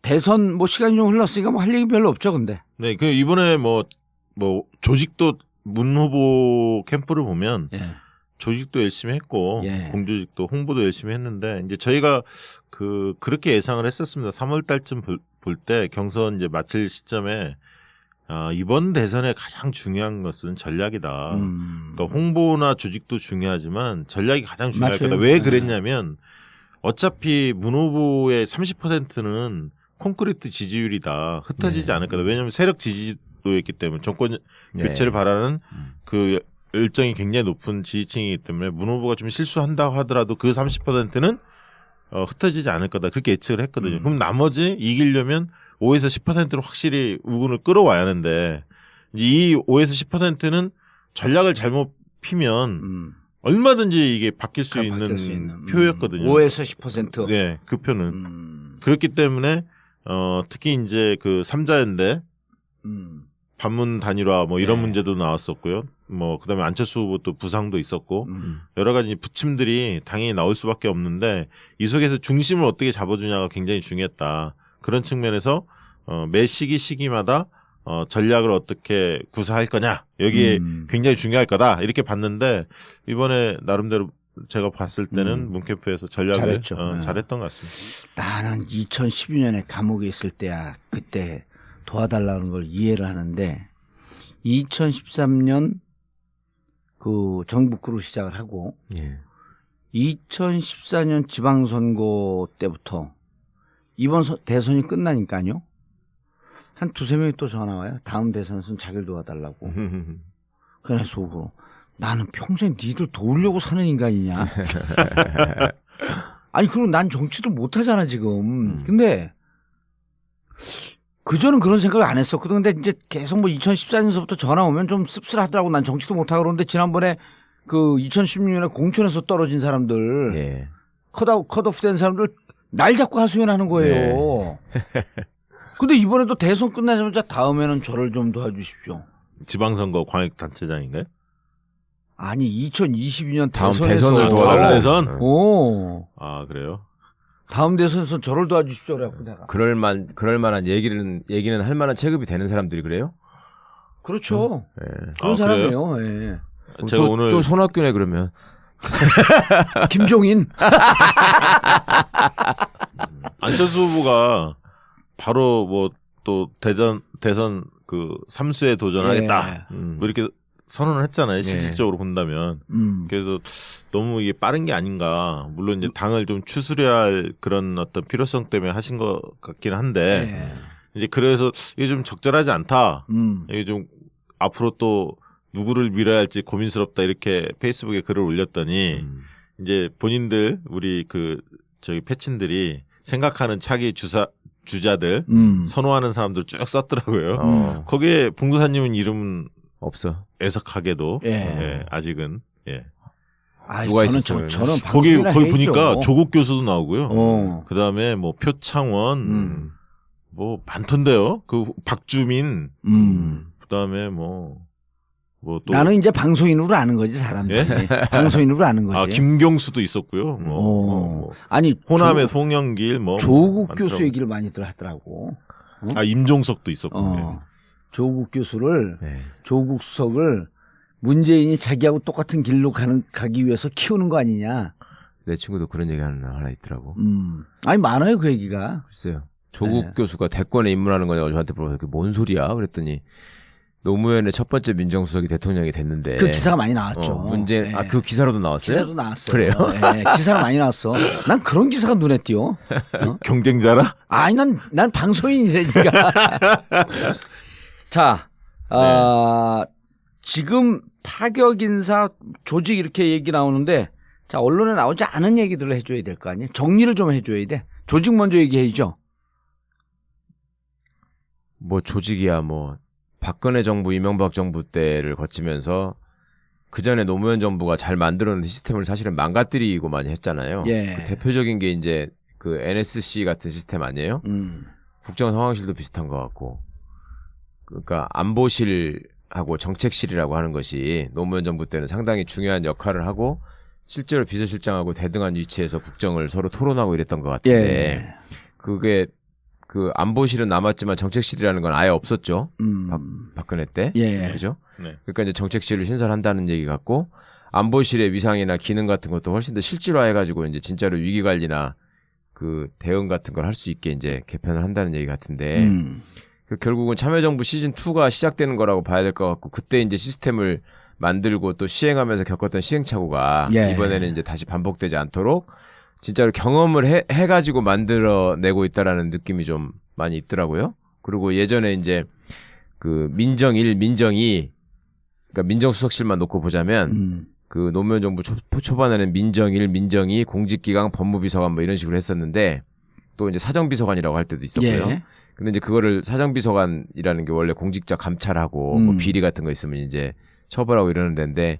대선 뭐 시간이 좀 흘렀으니까 뭐 할 얘기 별로 없죠, 근데. 네, 그 이번에 뭐 조직도 문 후보 캠프를 보면 예. 조직도 열심히 했고 예. 공조직도 홍보도 열심히 했는데 이제 저희가 그렇게 예상을 했었습니다. 3월 달쯤 볼 때 경선 이제 마칠 시점에 이번 대선의 가장 중요한 것은 전략이다. 그러니까 홍보나 조직도 중요하지만 전략이 가장 중요할 거다. 왜 그랬냐면 어차피 문 후보의 30%는 콘크리트 지지율이다. 흩어지지 않을 거다. 왜냐하면 세력 지지도였기 때문에 정권 교체를 바라는 그 열정이 굉장히 높은 지지층이기 때문에 문 후보가 좀 실수한다고 하더라도 그 30%는 흩어지지 않을 거다. 그렇게 예측을 했거든요. 그럼 나머지 이기려면 5에서 10%로 확실히 우군을 끌어와야 하는데 이 5에서 10%는 전략을 잘못 피면 얼마든지 이게 바뀔 수 있는 표였거든요. 5에서 10%. 네, 그 표는. 그렇기 때문에 특히 이제 그 3자연대 반문 단일화 뭐 이런 문제도 나왔었고요. 뭐 그다음에 안철수 후보도 부상도 있었고 여러 가지 부침들이 당연히 나올 수밖에 없는데 이 속에서 중심을 어떻게 잡아주냐가 굉장히 중요했다. 그런 측면에서 매 시기마다 전략을 어떻게 구사할 거냐 여기에 굉장히 중요할 거다 이렇게 봤는데 이번에 나름대로 제가 봤을 때는 문캠프에서 전략을 잘했던 것 같습니다. 나는 2012년에 감옥에 있을 때야 그때 도와달라는 걸 이해를 하는데 2013년 그 정북구로 시작을 하고 2014년 지방선거 때부터 이번 대선이 끝나니까요. 한 두세 명이 또 전화 와요. 다음 대선은 자기를 도와달라고. 그래 속으로 나는 평생 니들 도우려고 사는 인간이냐. 아니 그리고 난 정치도 못하잖아 지금. 근데 그전은 그런 생각을 안 했었거든. 근데 이제 계속 뭐 2014년서부터 전화 오면 좀 씁쓸하더라고. 난 정치도 못하고 그러는데 지난번에 그 2016년에 공천에서 떨어진 사람들 컷오프 된 사람들 날 잡고 하소연하는 거예요. 근데 이번에도 대선 끝나자마자 다음에는 저를 좀 도와주십시오. 지방선거 광역단체장인가요? 아니 2022년 다음 대선에서 대선을 도와달라. 대선? 오. 아 그래요? 다음 대선에서 저를 도와주십시오. 그래갖고 내가. 그럴 만한 얘기는 할 만한 체급이 되는 사람들이 그래요? 그렇죠. 그런 사람이에요. 예. 제가 오늘 또 손학규네 그러면. 김종인. 안철수 후보가 바로 뭐 또 대선 그 3수에 도전하겠다. 뭐 이렇게 선언을 했잖아요. 실질적으로 본다면. 그래서 너무 이게 빠른 게 아닌가. 물론 이제 당을 좀 추스려야 할 그런 어떤 필요성 때문에 하신 것 같긴 한데 이제 그래서 이게 좀 적절하지 않다. 이게 좀 앞으로 또 누구를 밀어야 할지 고민스럽다 이렇게 페이스북에 글을 올렸더니 이제 본인들 우리 그 저기 패친들이 생각하는 차기 주자들 선호하는 사람들 쭉 썼더라고요. 거기에 봉도사님은 이름은 없어. 애석하게도 아직은 누가 있었어요? 저는 거기 해있죠. 보니까 조국 교수도 나오고요. 그다음에 뭐 표창원 뭐 많던데요. 그 박주민 그다음에 뭐 또 나는 이제 방송인으로 아는 거지 사람들이. 방송인으로 아는 거지. 아 김경수도 있었고요. 아니 호남의 송영길 뭐 조국 많더라고요. 교수 얘기를 많이들 하더라고. 아 임종석도 있었고. 조국 교수를 조국 수석을 문재인이 자기하고 똑같은 길로 가기 위해서 키우는 거 아니냐. 내 친구도 그런 얘기 하나 있더라고. 아니 많아요 그 얘기가. 글쎄요. 조국 교수가 대권에 입문하는 거냐고 저한테 물어봐서 그게 뭔 소리야? 그랬더니 노무현의 첫 번째 민정수석이 대통령이 됐는데 그 기사가 많이 나왔죠. 문재인 그 기사로도 나왔어요? 기사도 나왔어요. 그래요? 기사가 많이 나왔어. 난 그런 기사가 눈에 띄어. 경쟁자라? 아니 난 방송인이라니까. 자, 지금 파격 인사 조직 이렇게 얘기 나오는데 자 언론에 나오지 않은 얘기들을 해줘야 될 거 아니에요. 정리를 좀 해줘야 돼. 조직 먼저 얘기해야죠. 뭐 조직이야 뭐 박근혜 정부 이명박 정부 때를 거치면서 그 전에 노무현 정부가 잘 만들어놓은 시스템을 사실은 망가뜨리고 많이 했잖아요. 그 대표적인 게 이제 그 NSC 같은 시스템 아니에요? 국정상황실도 비슷한 것 같고. 그러니까 안보실하고 정책실이라고 하는 것이 노무현 정부 때는 상당히 중요한 역할을 하고 실제로 비서실장하고 대등한 위치에서 국정을 서로 토론하고 이랬던 것 같은데 그게 그 안보실은 남았지만 정책실이라는 건 아예 없었죠. 박근혜 때. 예. 그죠? 네. 그러니까 이제 정책실을 신설한다는 얘기 같고 안보실의 위상이나 기능 같은 것도 훨씬 더 실질화해가지고 이제 진짜로 위기 관리나 그 대응 같은 걸 할 수 있게 이제 개편을 한다는 얘기 같은데 결국은 참여정부 시즌 2가 시작되는 거라고 봐야 될 것 같고 그때 이제 시스템을 만들고 또 시행하면서 겪었던 시행착오가 예. 이번에는 이제 다시 반복되지 않도록 진짜로 경험을 해가지고 만들어내고 있다라는 느낌이 좀 많이 있더라고요. 그리고 예전에 이제 그 민정 1, 민정 2, 그러니까 민정수석실만 놓고 보자면 그 노무현 정부 초반에는 민정 1, 민정 2, 공직기강, 법무비서관 뭐 이런 식으로 했었는데 또 이제 사정비서관이라고 할 때도 있었고요. 예. 근데 이제 그거를 사정비서관이라는 게 원래 공직자 감찰하고 뭐 비리 같은 거 있으면 이제 처벌하고 이러는 데인데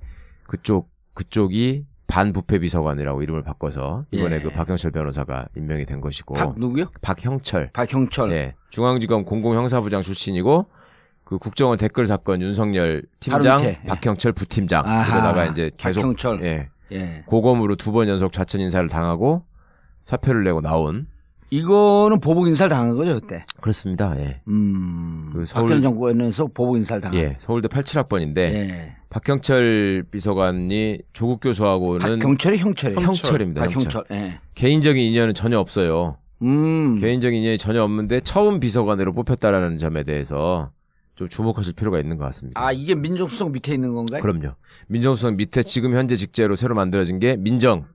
그쪽이 반부패 비서관이라고 이름을 바꿔서 이번에 예. 그 박형철 변호사가 임명이 된 것이고. 박 누구요? 박형철. 박형철. 예. 중앙지검 공공형사부장 출신이고 그 국정원 댓글 사건 윤석열 팀장, 밑에. 박형철 부팀장. 아하. 그러다가 이제 계속 박형철. 예. 예. 고검으로 2번 연속 좌천 인사를 당하고 사표를 내고 나온. 이거는 보복 인사를 당한 거죠 그때. 그렇습니다. 예. 그 박근혜 정부에서 보복 인사를 당한. 예. 서울대 87학번인데 예. 박형철 비서관이 조국 교수하고는 박경철이 형철이에요. 형철입니다. 박형철. 예. 개인적인 인연은 전혀 없어요. 개인적인 인연이 전혀 없는데 처음 비서관으로 뽑혔다라는 점에 대해서 좀 주목하실 필요가 있는 것 같습니다. 아 이게 민정수석 밑에 있는 건가요? 그럼요. 민정수석 밑에 지금 현재 직제로 새로 만들어진 게 민정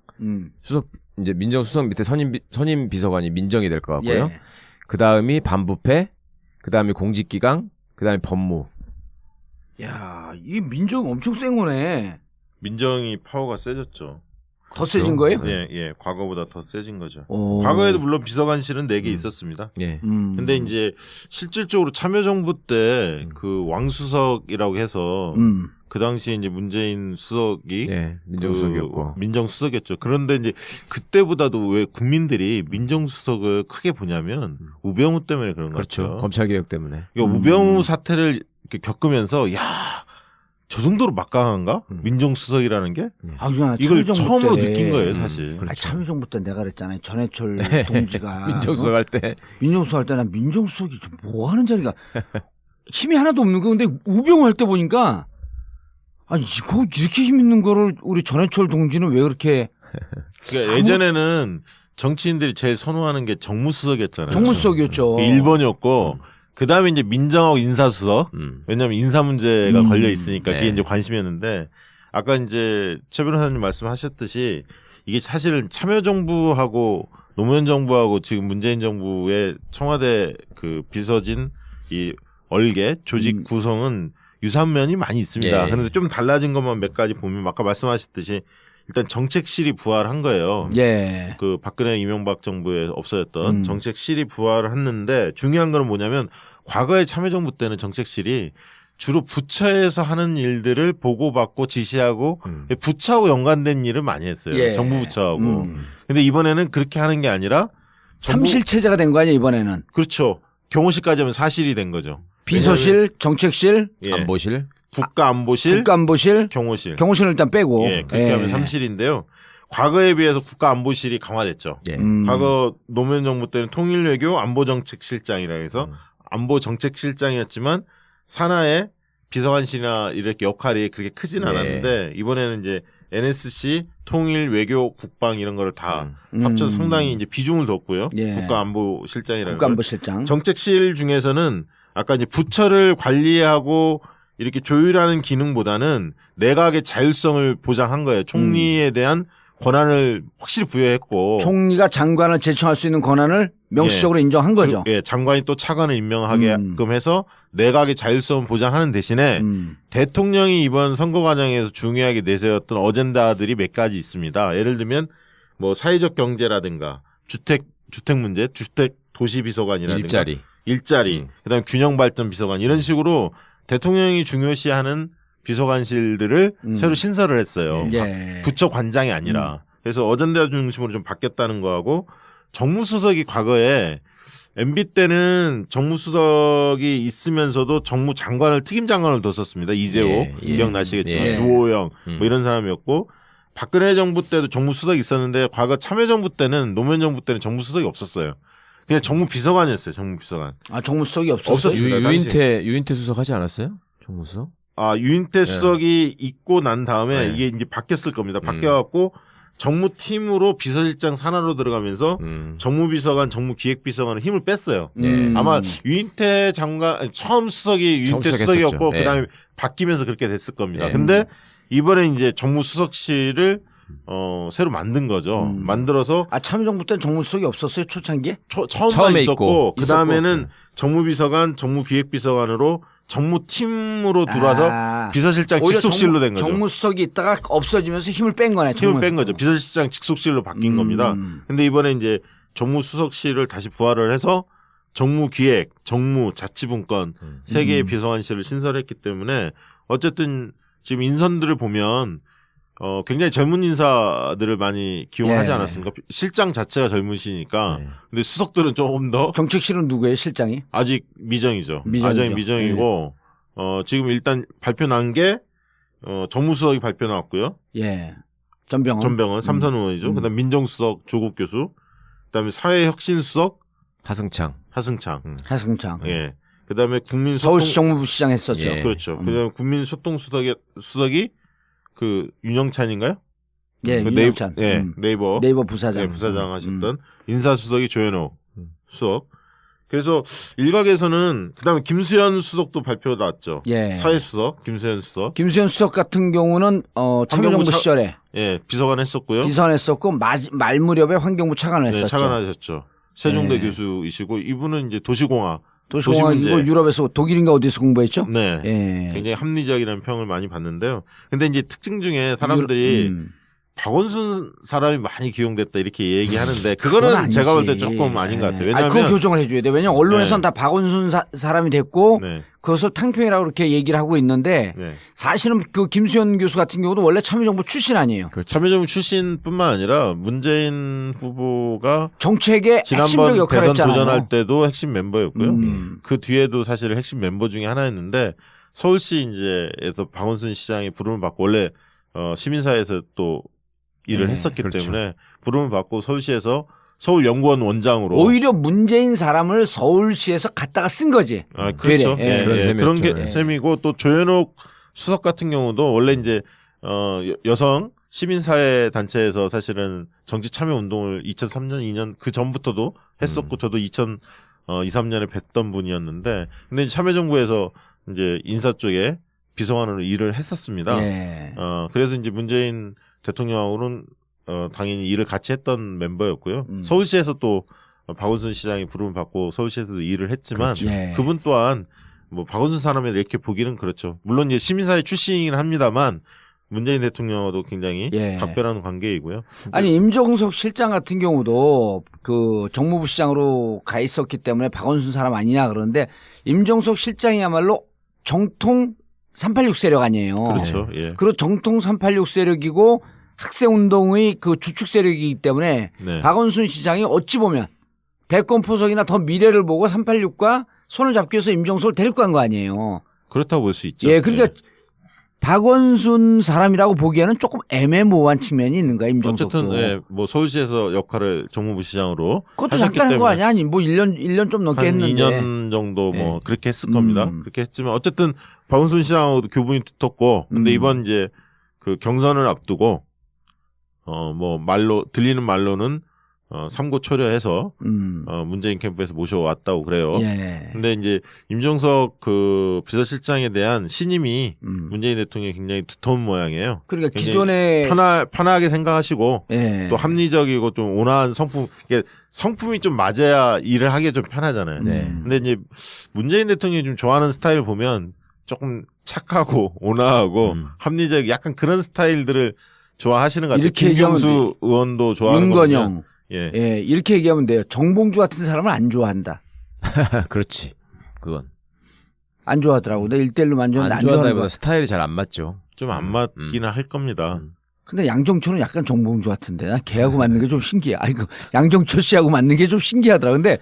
수석 이제 민정수석 밑에 선임 비서관이 민정이 될 것 같고요. 예. 그 다음이 반부패, 그 다음이 공직기강, 그 다음이 법무. 야, 이 민정 엄청 센 거네. 민정이 파워가 세졌죠. 더 세진 거예요? 예, 예. 과거보다 더 세진 거죠. 오. 과거에도 물론 비서관실은 4개 있었습니다. 예. 근데 이제 실질적으로 참여정부 때 그 왕수석이라고 해서 그 당시에 이제 문재인 수석이 예, 민정수석이었고. 민정수석이었죠. 그런데 이제 그때보다도 왜 국민들이 민정수석을 크게 보냐면 우병우 때문에 그런 그렇죠. 거죠. 검찰개혁 때문에. 그러니까 우병우 사태를 이렇게 겪으면서 야, 저 정도로 막강한가? 민정수석이라는 게? 아, 이걸 처음으로 느낀 거예요, 사실. 그렇죠. 참여정부 때 내가 그랬잖아요. 전해철 동지가 민정수석 할 때. 민정수석 할 때 난 민정수석이 뭐 하는 자리가 힘이 하나도 없는 거. 근데 우병우 할 때 보니까 아니 이거 이렇게 힘 있는 거를 우리 전해철 동지는 왜 그렇게 그러니까 예전에는 정치인들이 제일 선호하는 게 정무수석이었잖아요. 정무수석이었죠. 1번이었고 그 다음에 이제 민정하고 인사수석. 왜냐하면 인사 문제가 걸려 있으니까 그게 네. 이제 관심이었는데 아까 이제 최 변호사님 말씀하셨듯이 이게 사실은 참여정부하고 노무현 정부하고 지금 문재인 정부의 청와대 그 비서진 이 얼개 조직 구성은 유사면이 많이 있습니다. 예. 그런데 좀 달라진 것만 몇 가지 보면 아까 말씀하셨듯이 일단 정책실이 부활한 거예요. 예. 그 박근혜 이명박 정부에 없어졌던 정책실이 부활을 했는데 중요한 거는 뭐냐면 과거의 참여정부 때는 정책실이 주로 부처에서 하는 일들을 보고받고 지시하고 부처하고 연관된 일을 많이 했어요. 예. 정부 부처하고. 근데 이번에는 그렇게 하는 게 아니라 삼실 체제가 된 거 아니에요 이번에는. 그렇죠. 경호실까지 하면 사실이 된 거죠. 비서실, 정책실, 예. 안보실, 국가안보실, 국가안보실, 경호실. 경호실을 일단 빼고. 예, 그렇게 하면 3실인데요. 과거에 비해서 국가안보실이 강화됐죠. 예. 과거 노무현 정부 때는 통일외교 안보정책실장이라 해서 안보정책실장이었지만 산하의 비서관실이나 이렇게 역할이 그렇게 크진 않았는데 이번에는 이제 NSC, 통일외교, 국방 이런 거를 다 합쳐서 상당히 이제 비중을 뒀고요. 예. 국가안보실장이라는 국가안보실장. 정책실 중에서는 아까 이제 부처를 관리하고 이렇게 조율하는 기능보다는 내각의 자율성을 보장한 거예요. 총리에 대한 권한을 확실히 부여했고 총리가 장관을 제청할 수 있는 권한을 명시적으로 인정한 거죠. 예, 장관이 또 차관을 임명하게끔 해서 내각의 자율성을 보장하는 대신에 대통령이 이번 선거 과정에서 중요하게 내세웠던 어젠다들이 몇 가지 있습니다. 예를 들면 뭐 사회적 경제라든가 주택 문제, 주택 도시 비서관이라든가 일자리, 그다음에 균형 발전 비서관 이런 식으로 대통령이 중요시하는 비서관실들을 새로 신설을 했어요. 예. 부처 관장이 아니라. 그래서 어젠다 중심으로 좀 바뀌었다는 거하고 정무수석이 과거에 MB 때는 정무수석이 있으면서도 정무장관을 특임장관을 뒀었습니다. 이재호 기억나시겠지만 주호영 뭐 이런 사람이었고 박근혜 정부 때도 정무수석이 있었는데 과거 참여정부 때는 노무현 정부 때는 정무수석이 없었어요. 그냥 정무비서관이었어요. 정무비서관. 아, 정무수석이 없었어요? 없었습니다. 유인태 수석 하지 않았어요? 정무수석? 아, 유인태 수석이 있고 난 다음에 네. 이게 이제 바뀌었을 겁니다. 바뀌어갖고 정무팀으로 비서실장 산하로 들어가면서 정무비서관, 정무기획비서관을 힘을 뺐어요. 아마 유인태 장관, 아니, 처음 수석이 유인태 수석이었고, 그 다음에 바뀌면서 그렇게 됐을 겁니다. 근데 이번에 이제 정무수석실을 새로 만든 거죠. 만들어서. 아, 참여정부 때는 정무수석이 없었어요? 초창기에? 처음에 있었고, 그 다음에는 정무비서관, 정무기획비서관으로 정무팀으로 들어와서 비서실장 직속실로 된 거죠. 정무수석이 있다가 없어지면서 힘을 뺀 거네. 힘을 뺀 거죠. 비서실장 직속실로 바뀐 겁니다. 근데 이번에 이제 정무수석실을 다시 부활을 해서 정무기획, 정무자치분권 세 개의 비서관실을 신설했기 때문에 어쨌든 지금 인선들을 보면 굉장히 젊은 인사들을 많이 기용하지 않았습니까? 실장 자체가 젊으시니까. 근데 수석들은 조금 더. 정책실은 누구예요, 실장이? 아직 미정이죠. 아직 미정이고, 지금 일단 발표 난 게, 정무수석이 발표 나왔고요. 예. 전병헌, 삼선 의원이죠. 그 다음 민정수석 조국 교수. 그 다음에 사회혁신수석. 하승창. 예. 그 다음에 서울시 정무부시장 했었죠. 예. 그렇죠. 그 다음에 국민소통수석이 그 윤영찬인가요? 예, 그 윤영찬. 네이버 부사장. 네, 부사장 하셨던 인사수석이 조현옥 수석. 그래서 일각에서는 그다음에 김수현 수석도 발표 나왔죠. 예. 사회수석 김수현 수석. 김수현 수석 같은 경우는 참여정부 시절에 비서관 했었고요. 비서관 했었고 말 무렵에 환경부 차관을 했었죠. 네, 차관하셨죠. 세종대 교수이시고 이분은 이제 도시공학이고 유럽에서 독일인가 어디서 공부했죠? 네. 굉장히 합리적이라는 평을 많이 받는데요. 근데 이제 특징 중에 사람들이 박원순 사람이 많이 기용됐다 이렇게 얘기하는데 그거는 제가 볼 때 조금 아닌 것 같아요. 왜냐하면 그 교정을 해줘야 돼. 왜냐하면 언론에서는 다 박원순 사람이 됐고 그것을 탕평이라고 그렇게 얘기를 하고 있는데 사실은 그 김수현 교수 같은 경우도 원래 참여정부 출신 아니에요. 그렇죠. 참여정부 출신뿐만 아니라 문재인 후보가 정책의 핵심적 지난번 역할을 대선 했잖아요. 도전할 때도 핵심 멤버였고요. 그 뒤에도 사실 핵심 멤버 중에 하나였는데 서울시 이제에서 박원순 시장이 부름을 받고 원래 시민사회에서 또 일을 했었기 때문에 부름을 받고 서울시에서 서울연구원 원장으로 오히려 문재인 사람을 서울시에서 갖다가 쓴 거지. 아, 그렇죠. 그런 게 셈이고 또 조현옥 수석 같은 경우도 원래 이제 여성 시민사회 단체에서 사실은 정치 참여 운동을 2003년, 2년 그 전부터도 했었고 저도 2003년에 뵀던 분이었는데 근데 참여정부에서 이제 인사 쪽에 비서관으로 일을 했었습니다. 그래서 이제 문재인 대통령하고는 당연히 일을 같이 했던 멤버였고요. 서울시에서 또 박원순 시장이 부름을 받고 서울시에서도 일을 했지만 그분 또한 뭐 박원순 사람을 이렇게 보기는 그렇죠. 물론 이제 시민사회 출신이긴 합니다만 문재인 대통령하고도 굉장히 각별한 관계이고요. 아니 임종석 실장 같은 경우도 그 정무부 시장으로 가 있었기 때문에 박원순 사람 아니냐 그러는데 임종석 실장이야말로 정통 386 세력 아니에요. 그렇죠. 그리고 정통 386 세력이고 학생운동의 그 주축 세력이기 때문에 박원순 시장이 어찌 보면 대권 포석이나 더 미래를 보고 386과 손을 잡기 위해서 임종석을 데리고 간 거 아니에요. 그렇다고 볼 수 있죠. 그러니까 박원순 사람이라고 보기에는 조금 애매모호한 측면이 있는 거야, 임종석도. 어쨌든 뭐 서울시에서 역할을 정무부 시장으로 그것도 잠깐 한 거 아니야? 아니 뭐 1년 좀 넘게 한 했는데. 2년 정도 뭐 그렇게 했을 겁니다. 그렇게 했지만 어쨌든 박원순 시장하고도 교분이 두텁고 근데 이번 이제 그 경선을 앞두고 뭐 들리는 말로는 삼고 초려해서 문재인 캠프에서 모셔왔다고 그래요. 근데 이제 임종석 그 비서실장에 대한 신임이 문재인 대통령이 굉장히 두터운 모양이에요. 그러니까 기존에 편하게 생각하시고 또 합리적이고 좀 온화한 성품이 좀 맞아야 일을 하기에 좀 편하잖아요. 근데 이제 문재인 대통령이 좀 좋아하는 스타일 보면 조금 착하고 온화하고 합리적 약간 그런 스타일들을 좋아하시는 것 같아요. 김경수 의원도 좋아하는 윤건영. 이렇게 얘기하면 돼요. 정봉주 같은 사람을 안 좋아한다. 그렇지. 그건. 안 좋아하더라고. 내가 1대1로 안 좋아한다기보다 스타일이 잘 안 맞죠. 좀 안 맞기는 할 겁니다. 근데 양정초는 약간 정봉주 같은데. 나 걔하고 맞는 게 좀 신기해. 아이고, 양정초 씨하고 맞는 게 좀 신기하더라. 근데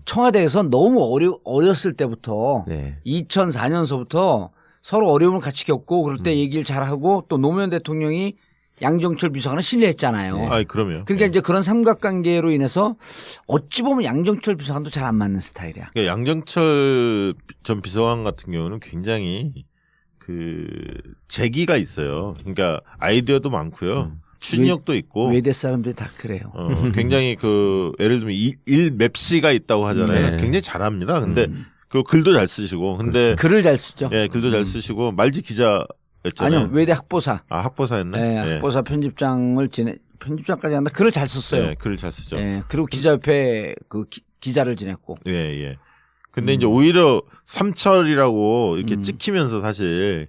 청와대에서 너무 어렸을 때부터 2004년서부터 서로 어려움을 같이 겪고 그럴 때 얘기를 잘하고 또 노무현 대통령이 양정철 비서관을 신뢰했잖아요. 아, 그럼요. 그러니까 이제 그런 삼각관계로 인해서 어찌 보면 양정철 비서관도 잘 안 맞는 스타일이야. 그러니까 양정철 전 비서관 같은 경우는 굉장히 재기가 있어요. 그러니까 아이디어도 많고요. 추진력도 있고. 외대 사람들이 다 그래요. 굉장히 예를 들면 일 맵시가 있다고 하잖아요. 네. 굉장히 잘합니다. 근데 그 글도 잘 쓰시고. 근데 글을 잘 쓰죠. 예, 글도 잘 쓰시고 말지 기자였잖아요. 아니요, 외대 학보사. 아, 학보사였네. 네, 예. 학보사 편집장까지 한다. 글을 잘 썼어요. 예, 글을 잘 쓰죠. 예, 그리고 기자협회 기자를 지냈고. 예, 예. 근데 이제 오히려 삼철이라고 이렇게 찍히면서 사실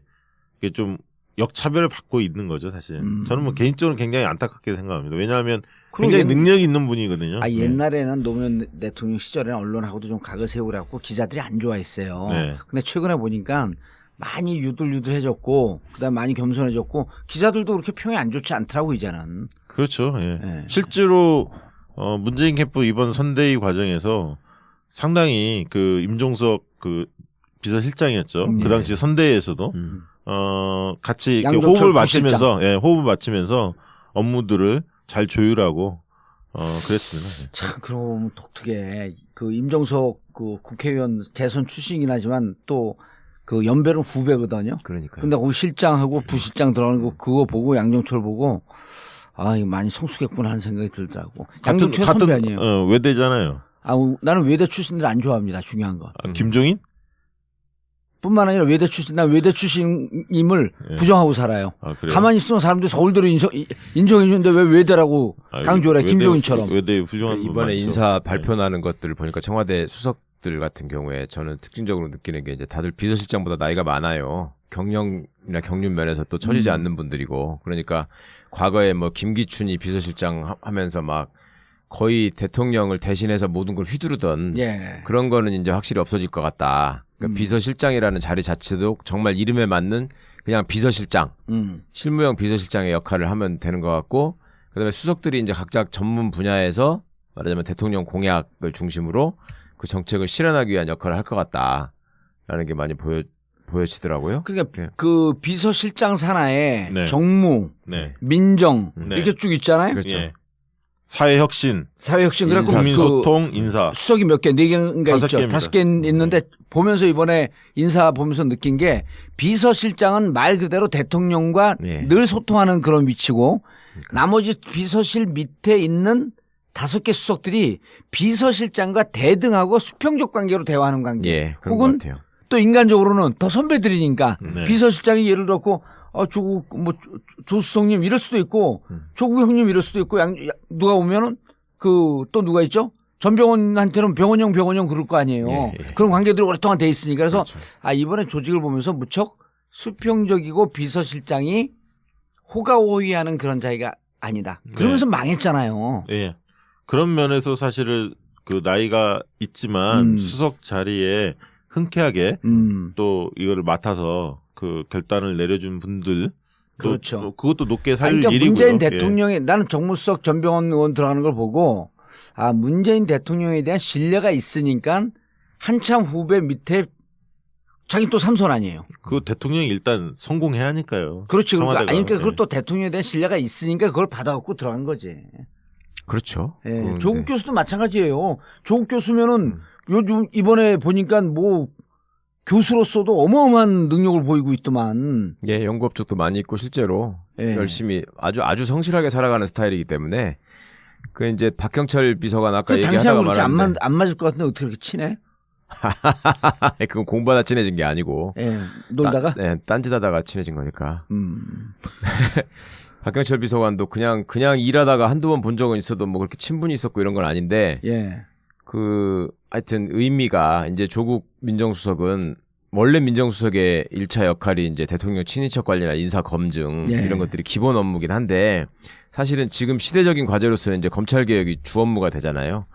이게 좀 역차별을 받고 있는 거죠, 사실. 저는 뭐 개인적으로 굉장히 안타깝게 생각합니다. 왜냐하면 굉장히 능력이 있는 분이거든요. 아, 옛날에는 노무현 대통령 시절에는 언론하고도 좀 각을 세우라고 기자들이 안 좋아했어요. 네. 근데 최근에 보니까 많이 유들유들해졌고, 그다음에 많이 겸손해졌고, 기자들도 그렇게 평이 안 좋지 않더라고 이제는. 그렇죠. 예. 예. 실제로 문재인 캠프 이번 선대위 과정에서 상당히 임종석 비서실장이었죠. 그 당시 선대위에서도 같이 이렇게 호흡을 맞추면서, 예, 호흡을 맞추면서 업무들을 잘 조율하고 그랬습니다. 참 그러고 보면 독특해. 임종석 국회의원 대선 출신이긴 하지만 또 연배는 후배거든요. 그러니까요. 근데 거기 실장하고 부실장 들어가는 거 그거 보고 양정철 보고 아, 이거 많이 성숙했구나 하는 생각이 들더라고. 양정철 선배 아니에요. 외대잖아요. 아, 나는 외대 출신들 안 좋아합니다. 중요한 건. 김종인? 뿐만 아니라 외대 출신, 난 외대 출신임을 예. 부정하고 살아요. 아, 그래요? 가만히 있으면 사람들이 서울대로 인정해 주는데 왜 외대라고 강조를 해, 김종인처럼. 외대 훌륭한 분 이번에 많죠. 인사 발표나는 것들을 보니까 청와대 수석들 같은 경우에 저는 특징적으로 느끼는 게 이제 다들 비서실장보다 나이가 많아요. 경력이나 경륜 면에서 또 처지지 않는 분들이고, 그러니까 과거에 뭐 김기춘이 비서실장 하면서 막 거의 대통령을 대신해서 모든 걸 휘두르던 예. 그런 거는 이제 확실히 없어질 것 같다. 그러니까 비서실장이라는 자리 자체도 정말 이름에 맞는 그냥 비서실장, 실무형 비서실장의 역할을 하면 되는 것 같고, 그다음에 수석들이 이제 각자 전문 분야에서 말하자면 대통령 공약을 중심으로 그 정책을 실현하기 위한 역할을 할 것 같다라는 게 많이 보여지더라고요. 그러니까 네. 비서실장 산하에 네. 정무, 네. 민정 네. 이렇게 쭉 있잖아요. 그렇죠. 예. 사회혁신, 사회혁신 그래갖고 국민소통, 인사. 수석이 몇 개, 4개인가 있죠. 5개입니다. 5개 있는데 보면서 이번에 인사 보면서 느낀 게 비서실장은 말 그대로 대통령과 네. 늘 소통하는 그런 위치고 나머지 비서실 밑에 있는 5개 수석들이 비서실장과 대등하고 수평적 관계로 대화하는 관계. 예, 그런 혹은 것 같아요. 또 인간적으로는 더 선배들이니까 네. 비서실장이 예를 들었고 조국 조수석님 이럴 수도 있고 조국 형님 이럴 수도 있고 누가 오면은 또 누가 있죠? 전병헌한테는 병원형 그럴 거 아니에요. 예, 예. 그런 관계들이 오랫동안 돼 있으니까 그래서 그렇죠. 이번에 조직을 보면서 무척 수평적이고 비서실장이 호가호위하는 그런 자리가 아니다. 그러면서 망했잖아요. 예. 그런 면에서 사실은 나이가 있지만 수석 자리에 흔쾌하게 또 이거를 맡아서 결단을 내려준 분들 그렇죠. 또 그것도 높게 살 그러니까 일이고요. 문재인 대통령이 나는 정무수석 전병헌 의원 들어가는 걸 보고 문재인 대통령에 대한 신뢰가 있으니까 한참 후배 밑에 자기 또 삼선 아니에요. 그 대통령이 일단 성공해야 하니까요. 그렇지. 청와대가. 그러니까 그것도 대통령에 대한 신뢰가 있으니까 그걸 받아갖고 들어간 거지. 그렇죠. 예. 조국 교수도 마찬가지예요. 조국 교수면은 요즘 이번에 보니까 교수로서도 어마어마한 능력을 보이고 있더만. 예, 연구 업적도 많이 있고 실제로 예. 열심히 아주 성실하게 살아가는 스타일이기 때문에 이제 박경철 비서관 아까 얘기하다가 당시하고 그렇게 말았는데 안 맞을 것 같은데 어떻게 그렇게 친해? 그건 공부하다 친해진 게 아니고 예. 놀다가? 딴짓하다가 친해진 거니까. 박경철 비서관도 그냥 일하다가 한두 번 본 적은 있어도 뭐 그렇게 친분이 있었고 이런 건 아닌데 예. 하여튼 의미가 이제 조국 민정수석은 원래 민정수석의 1차 역할이 이제 대통령 친인척 관리나 인사 검증 예. 이런 것들이 기본 업무긴 한데 사실은 지금 시대적인 과제로서는 이제 검찰 개혁이 주 업무가 되잖아요.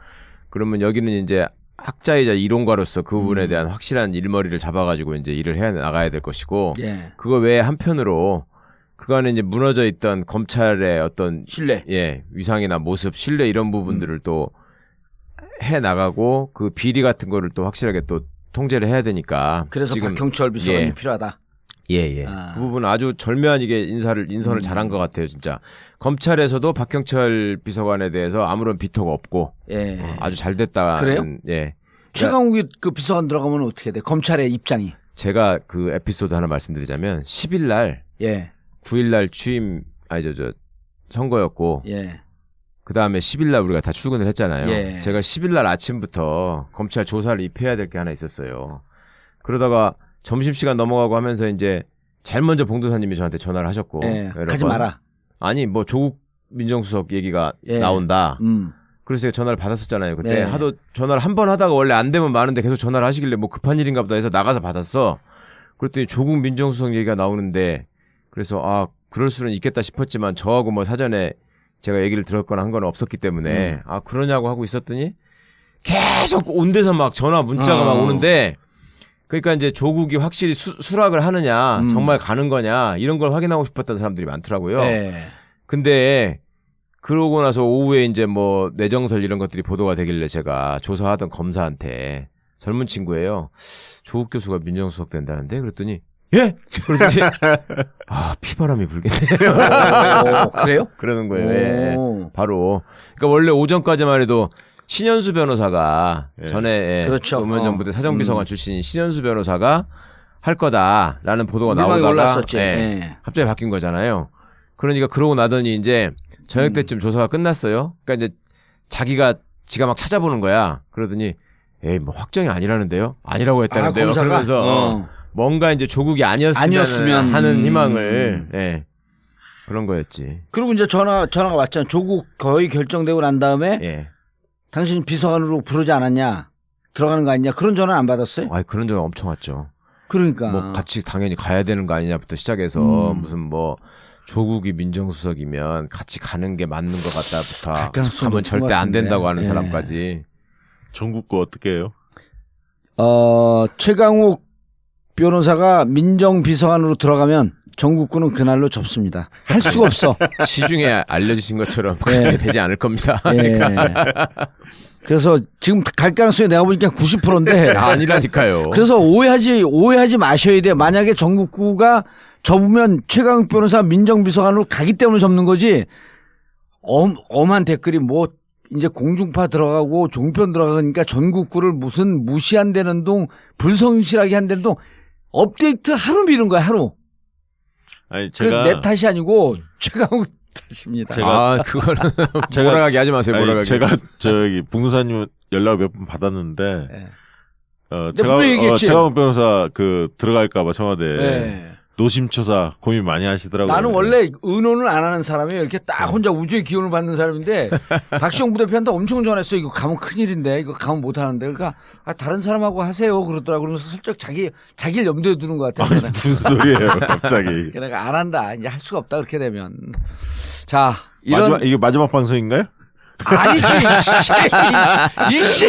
그러면 여기는 이제 학자이자 이론가로서 그 부분에 대한 확실한 일머리를 잡아가지고 이제 일을 해 나가야 될 것이고 예. 그거 외에 한편으로 그간에 이제 무너져 있던 검찰의 어떤 신뢰. 위상이나 모습, 신뢰 이런 부분들을 또 해 나가고 그 비리 같은 거를 또 확실하게 또 통제를 해야 되니까 그래서 지금 박경철 비서관이 필요하다. 예. 그 부분은 아주 절묘하게 인선을 잘한 것 같아요, 진짜. 검찰에서도 박형철 비서관에 대해서 아무런 비토가 없고 아주 잘 됐다. 그래요? 예. 최강욱이 그 비서관 들어가면 어떻게 돼? 검찰의 입장이. 제가 그 에피소드 하나 말씀드리자면 10일 날 9일 날 선거였고 그 다음에 10일 날 우리가 다 출근을 했잖아요. 제가 10일 날 아침부터 검찰 조사를 입혀야 될 게 하나 있었어요. 그러다가 점심시간 넘어가고 하면서 이제 제일 먼저 봉도사님이 저한테 전화를 하셨고 가지 마라. 아니 뭐 조국 민정수석 얘기가 나온다. 그래서 제가 전화를 받았었잖아요. 그때 하도 전화를 한 번 하다가 원래 안 되면 많은데 계속 전화를 하시길래 뭐 급한 일인가 보다 해서 나가서 받았어. 그랬더니 조국 민정수석 얘기가 나오는데 그래서 그럴 수는 있겠다 싶었지만 저하고 뭐 사전에 제가 얘기를 들었거나 한 건 없었기 때문에 그러냐고 하고 있었더니 계속 온 데서 막 전화 문자가 막 오는데 그러니까 이제 조국이 확실히 수락을 하느냐 정말 가는 거냐 이런 걸 확인하고 싶었던 사람들이 많더라고요. 근데 그러고 나서 오후에 이제 뭐 내정설 이런 것들이 보도가 되길래 제가 조사하던 검사한테 젊은 친구예요. 조국 교수가 민정수석 된다는데 그랬더니 예? 그랬더니 피바람이 불겠네요. 그래요? 그러는 거예요. 바로. 그러니까 원래 오전까지만 해도 신현수 변호사가 전에 그렇죠. 노무현 정부 때 사정비서관 출신인 신현수 변호사가 할 거다라는 보도가 나오다가 올랐었지. 갑자기 바뀐 거잖아요. 그러니까 그러고 나더니 이제 저녁 때쯤 조사가 끝났어요. 그러니까 이제 지가 막 찾아보는 거야. 그러더니 뭐 확정이 아니라는데요? 아니라고 했다는데요. 검사가? 그러면서 뭔가 이제 조국이 아니었으면 하는 희망을 그런 거였지. 그리고 이제 전화가 왔잖아. 조국 거의 결정되고 난 다음에 당신 비서관으로 부르지 않았냐? 들어가는 거 아니냐? 그런 전화 안 받았어요? 그런 전화 엄청 왔죠. 그러니까 뭐 같이 당연히 가야 되는 거 아니냐부터 시작해서 무슨 뭐 조국이 민정수석이면 같이 가는 게 맞는 것 같다부터 가면 절대 안 된다고 하는 사람까지. 전국 거 어떻게 해요? 최강욱 변호사가 민정비서관으로 들어가면 전국구는 그날로 접습니다. 할 수가 없어. 시중에 알려주신 것처럼 그렇게 되지 않을 겁니다. 그래서 지금 갈 가능성이 내가 보니까 90%인데 아니라니까요. 그래서 오해하지 마셔야 돼요. 만약에 전국구가 접으면 최강욱 변호사 민정비서관으로 가기 때문에 접는 거지. 엄한 댓글이 뭐 이제 공중파 들어가고 종편 들어가니까 전국구를 무슨 무시한다는 동 불성실하게 한다는 동 업데이트 하루 미룬 거야 하루. 아니 제가 내 탓이 아니고 최강욱 탓입니다. 그거는 몰아가게 하지 마세요. 몰아가게. 제가 봉도사님 연락을 몇 번 받았는데 최강욱 변호사 들어갈까봐 청와대 노심초사 고민 많이 하시더라고요. 나는 원래 의논을 안 하는 사람이에요. 이렇게 딱 혼자 우주의 기운을 받는 사람인데 박시영 부대표한테 엄청 전화했어. 이거 가면 큰일인데 이거 가면 못하는데 그러니까 다른 사람하고 하세요 그러더라고. 그러면서 슬쩍 자기를 염두에 두는 것 같아요. 무슨 소리예요 갑자기. 그러니까 안 한다. 이제 할 수가 없다 그렇게 되면. 자 이게 마지막 방송인가요? 아니지 이씨